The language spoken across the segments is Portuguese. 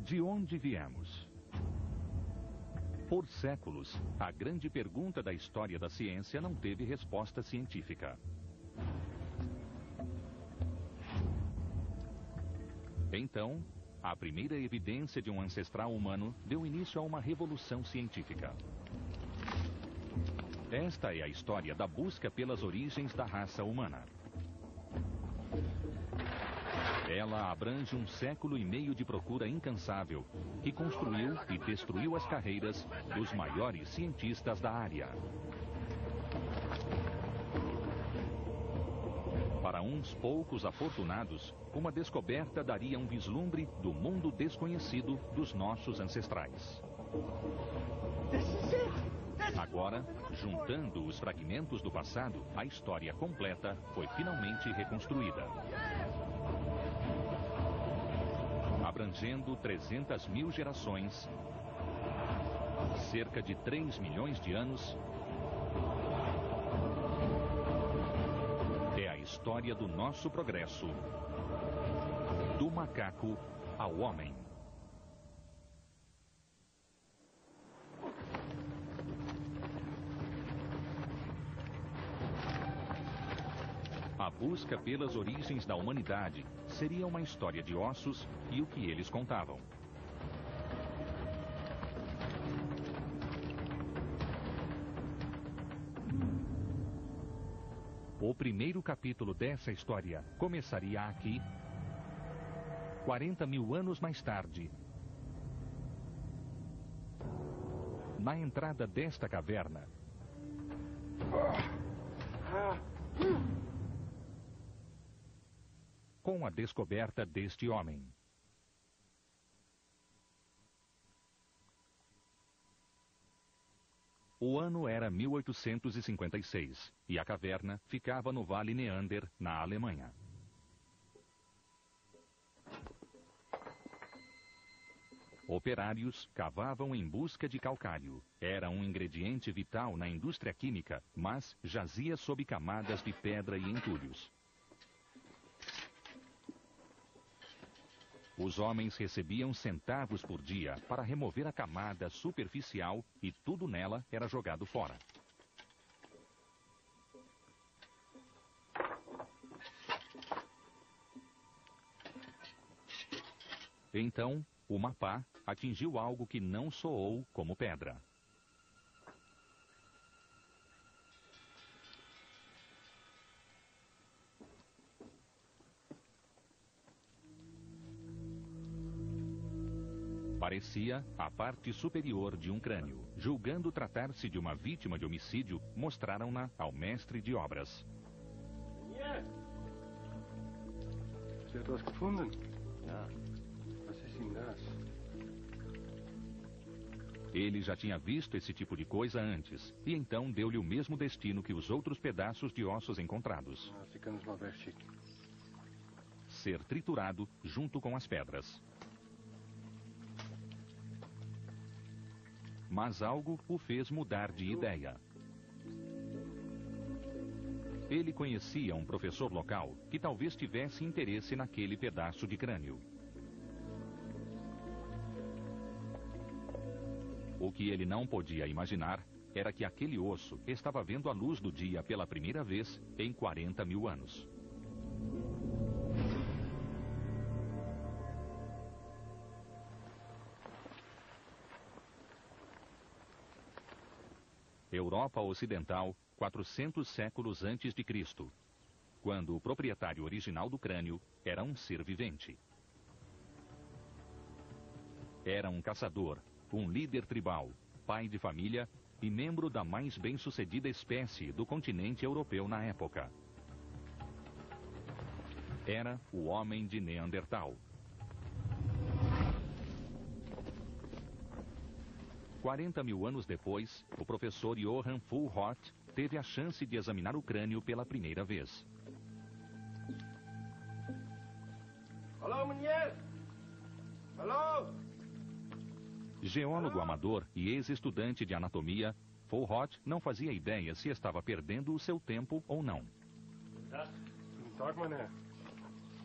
De onde viemos? Por séculos, a grande pergunta da história da ciência não teve resposta científica. Então, a primeira evidência de um ancestral humano deu início a uma revolução científica. Esta é a história da busca pelas origens da raça humana. Ela abrange 1,5 séculos de procura incansável, que construiu e destruiu as carreiras dos maiores cientistas da área. Para uns poucos afortunados, uma descoberta daria um vislumbre do mundo desconhecido dos nossos ancestrais. Agora, juntando os fragmentos do passado, a história completa foi finalmente reconstruída. Abrangendo 300.000 gerações, cerca de 3 milhões de anos, é a história do nosso progresso, do macaco ao homem. A busca pelas origens da humanidade seria uma história de ossos e o que eles contavam. O primeiro capítulo dessa história começaria aqui, 40.000 anos mais tarde. Na entrada desta caverna, com a descoberta deste homem. O ano era 1856 e a caverna ficava no Vale Neander, na Alemanha. Operários cavavam em busca de calcário. Era um ingrediente vital na indústria química, mas jazia sob camadas de pedra e entulhos. Os homens recebiam centavos por dia para remover a camada superficial e tudo nela era jogado fora. Então, o mapá atingiu algo que não soou como pedra. Parecia a parte superior de um crânio. Julgando tratar-se de uma vítima de homicídio, mostraram-na ao mestre de obras. Você hat was gefunden? Ja. Was ist denn das? Ele já tinha visto esse tipo de coisa antes, e então deu-lhe o mesmo destino que os outros pedaços de ossos encontrados. Ser triturado junto com as pedras. Mas algo o fez mudar de ideia. Ele conhecia um professor local que talvez tivesse interesse naquele pedaço de crânio. O que ele não podia imaginar era que aquele osso estava vendo a luz do dia pela primeira vez em 40.000 anos. Europa Ocidental, 400 séculos antes de Cristo, quando o proprietário original do crânio era um ser vivente. Era um caçador, um líder tribal, pai de família e membro da mais bem-sucedida espécie do continente europeu na época. Era o homem de Neandertal. 40.000 anos depois, o professor Johann Fulhort teve a chance de examinar o crânio pela primeira vez. Alô, mulher! Alô! Geólogo amador e ex-estudante de anatomia, Fulhort não fazia ideia se estava perdendo o seu tempo ou não. Guten Tag, meine Herren.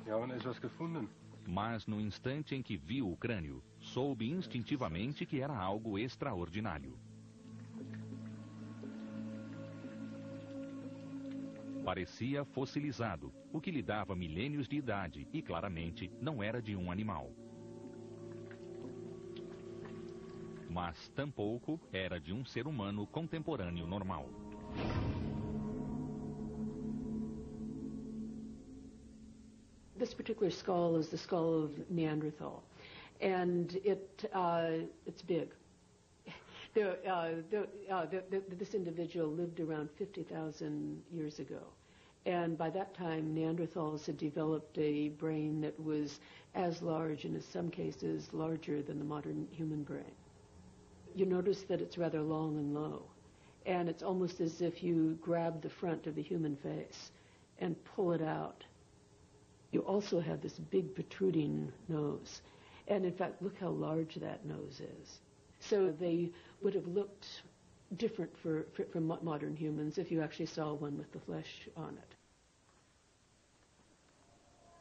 Wir haben etwas gefunden. Mas no instante em que viu o crânio, soube instintivamente que era algo extraordinário. Parecia fossilizado, o que lhe dava milênios de idade e claramente não era de um animal. Mas tampouco era de um ser humano contemporâneo normal. This particular skull is the skull of Neanderthal, and it's big. This individual lived around 50,000 years ago, and by that time Neanderthals had developed a brain that was as large and in some cases larger than the modern human brain. You notice that it's rather long and low, and it's almost as if you grab the front of the human face and pull it out. You also have this big protruding nose. And in fact, look how large that nose is. So they would have looked different from modern humans if you actually saw one with the flesh on it.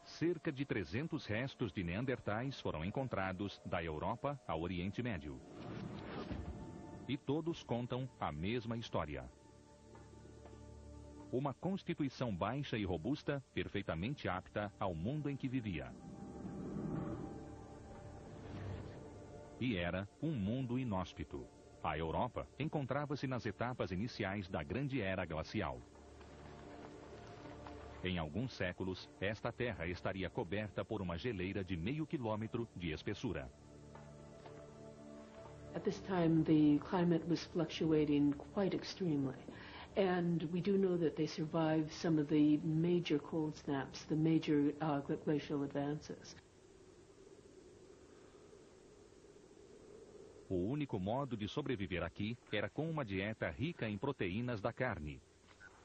Cerca de 300 restos de neandertais foram encontrados da Europa ao Oriente Médio. E todos contam a mesma história. Uma constituição baixa e robusta, perfeitamente apta ao mundo em que vivia. E era um mundo inóspito. A Europa encontrava-se nas etapas iniciais da Grande Era Glacial. Em alguns séculos, esta terra estaria coberta por uma geleira de meio quilômetro de espessura. At this time, the climate was fluctuating quite extremely. And we do know that they survived some of the major cold snaps, the major glacial advances. O único modo de sobreviver aqui era com uma dieta rica em proteínas da carne.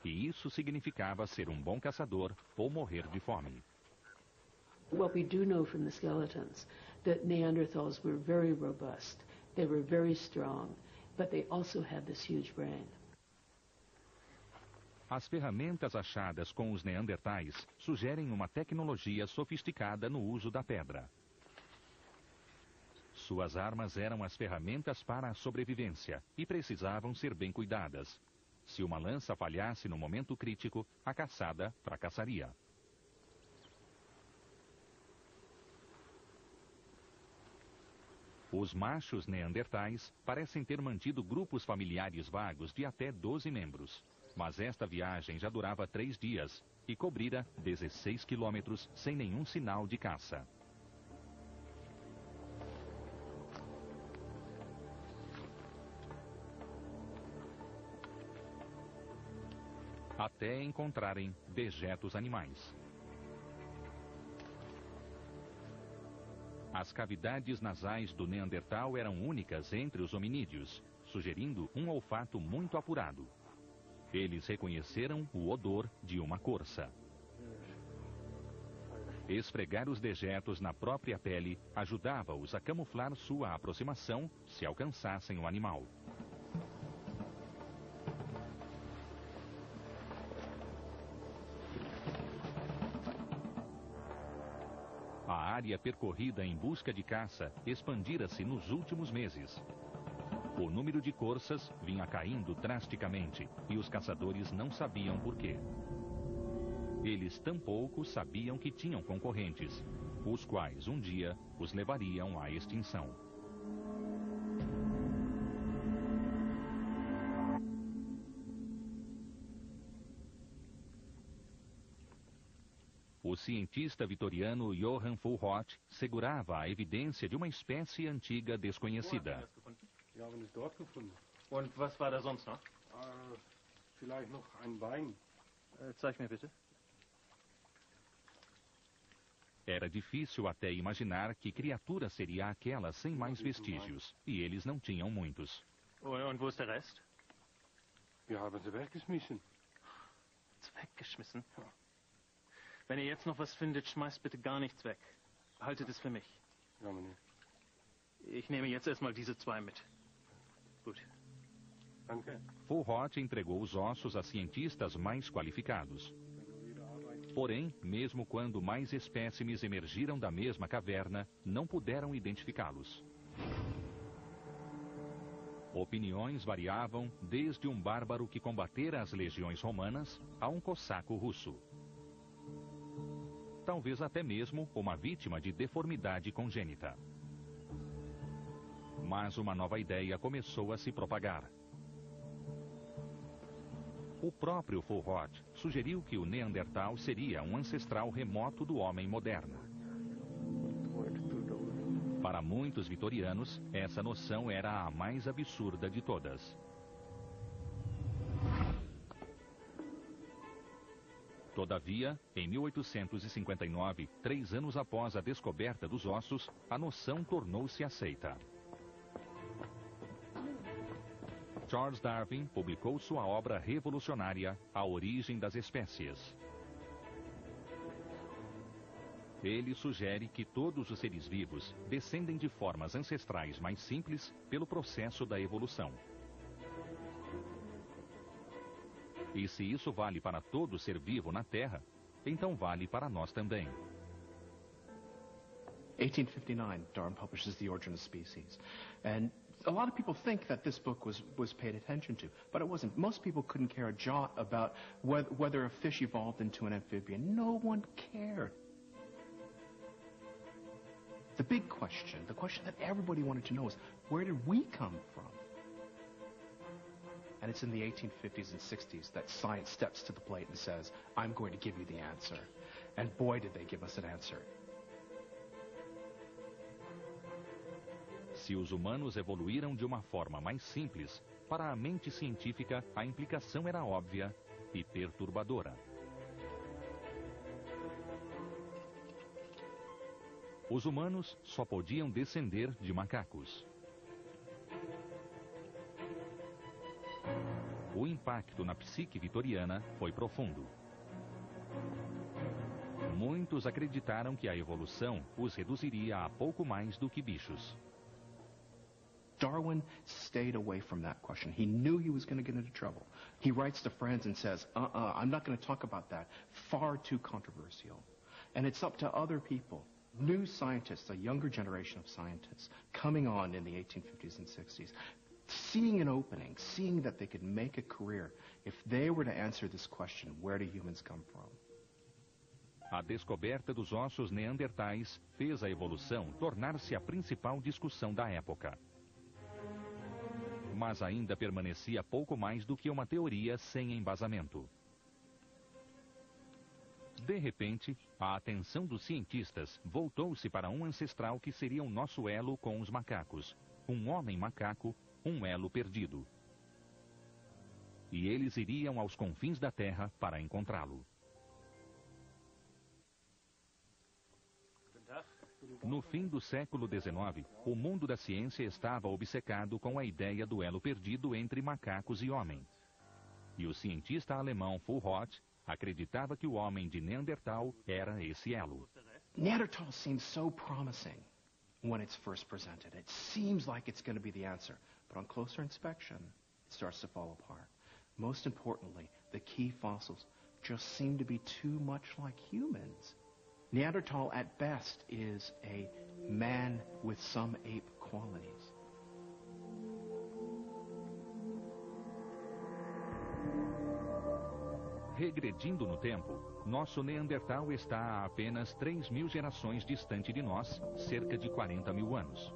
E isso significava ser um bom caçador ou morrer de fome. What we do know from the skeletons, that Neanderthals were very robust, they were very strong, but they also had this huge brain. As ferramentas achadas com os neandertais sugerem uma tecnologia sofisticada no uso da pedra. Suas armas eram as ferramentas para a sobrevivência e precisavam ser bem cuidadas. Se uma lança falhasse no momento crítico, a caçada fracassaria. Os machos neandertais parecem ter mantido grupos familiares vagos de até 12 membros. Mas esta viagem já durava 3 dias e cobrira 16 quilômetros sem nenhum sinal de caça. Até encontrarem dejetos animais. As cavidades nasais do Neandertal eram únicas entre os hominídeos, sugerindo um olfato muito apurado. Eles reconheceram o odor de uma corça. Esfregar os dejetos na própria pele ajudava-os a camuflar sua aproximação se alcançassem o animal. A área percorrida em busca de caça expandira-se nos últimos meses. O número de corças vinha caindo drasticamente e os caçadores não sabiam por quê. Eles tampouco sabiam que tinham concorrentes, os quais um dia os levariam à extinção. O cientista vitoriano Johann Fulhort segurava a evidência de uma espécie antiga desconhecida. Wir haben es dort gefunden. Und was war da sonst noch? Vielleicht noch ein Bein. Zeig mir bitte. Era difícil até imaginar que criatura seria aquela sem mais vestígios, e eles não tinham muitos. Und wo ist der Rest? Wir haben sie weggeschmissen. Weggeschmissen? Wenn ihr jetzt noch was findet, schmeißt bitte gar nichts weg. Behaltet es für mich. Ja, meneer. Ich nehme jetzt erstmal diese 2 mit. Gut. Danke. Fulhort entregou os ossos a cientistas mais qualificados. Porém, mesmo quando mais espécimes emergiram da mesma caverna, não puderam identificá-los. Opiniões variavam desde um bárbaro que combatera as legiões romanas a um cossaco russo. Talvez até mesmo uma vítima de deformidade congênita. Mas uma nova ideia começou a se propagar. O próprio Fulrott sugeriu que o Neandertal seria um ancestral remoto do homem moderno. Para muitos vitorianos, essa noção era a mais absurda de todas. Todavia, em 1859, 3 anos após a descoberta dos ossos, a noção tornou-se aceita. Charles Darwin publicou sua obra revolucionária, A Origem das Espécies. Ele sugere que todos os seres vivos descendem de formas ancestrais mais simples pelo processo da evolução. E se isso vale para todo ser vivo na Terra, então vale para nós também. 1859, Darwin publishes The Origin of Species. And a lot of people think that this book was paid attention to, but it wasn't. Most people couldn't care a jot about whether a fish evolved into an amphibian. No one cared. The big question, the question that everybody wanted to know is, where did we come from? And it's in the 1850s and 60s that science steps to the plate and says, I'm going to give you the answer. And boy, did they give us an answer. Se os humanos evoluíram de uma forma mais simples, para a mente científica a implicação era óbvia e perturbadora. Os humanos só podiam descender de macacos. O impacto na psique vitoriana foi profundo. Muitos acreditaram que a evolução os reduziria a pouco mais do que bichos. Darwin stayed away from that question. He knew he was going to get into trouble. He writes to friends and says, I'm not going to talk about that. Far too controversial. And it's up to other people, new scientists, a younger generation of scientists, coming on in the 1850s and 60s, seeing an opening, seeing that they could make a career if they were to answer this question, where do humans come from? A descoberta dos ossos neandertais fez a evolução tornar-se a principal discussão da época. Mas ainda permanecia pouco mais do que uma teoria sem embasamento. De repente, a atenção dos cientistas voltou-se para um ancestral que seria o nosso elo com os macacos, um homem macaco, um elo perdido. E eles iriam aos confins da Terra para encontrá-lo. No fim do século XIX, o mundo da ciência estava obcecado com a ideia do elo perdido entre macacos e homem. E o cientista alemão Fulrott acreditava que o homem de Neandertal era esse elo. Neanderthal seems so promising when it's first presented. It seems like it's going to be the answer. But on closer inspection, it starts to fall apart. Most importantly, the key fossils just seem to be too much like humans. Neanderthal, at best, is a man with some ape qualities. Regredindo no tempo, nosso Neandertal está a apenas 3.000 gerações distante de nós, cerca de 40.000 anos.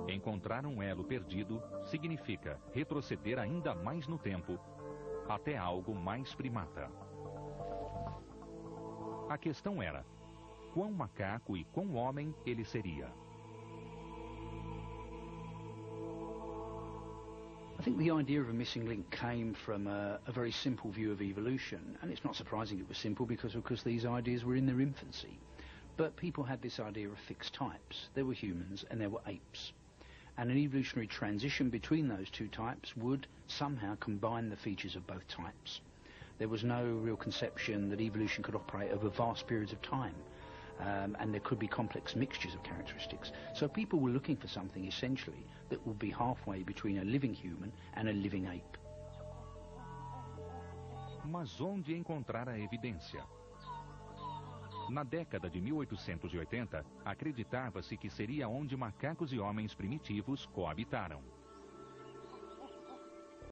Encontrar um elo perdido significa retroceder ainda mais no tempo, até algo mais primata. A questão era, quão macaco e quão homem ele seria? I think the idea of a missing link came from a very simple view of evolution, and it's not surprising it was simple because, of course, these ideas were in their infancy. But people had this idea of fixed types. There were humans and there were apes. And an evolutionary transition between those two types would somehow combine the features of both types. There was no real conception that evolution could operate over vast periods of time, and there could be complex mixtures of characteristics. So people were looking for something essentially that would be halfway between a living human and a living ape. Mas onde encontrar a evidência? Na década de 1880, acreditava-se que seria onde macacos e homens primitivos coabitaram.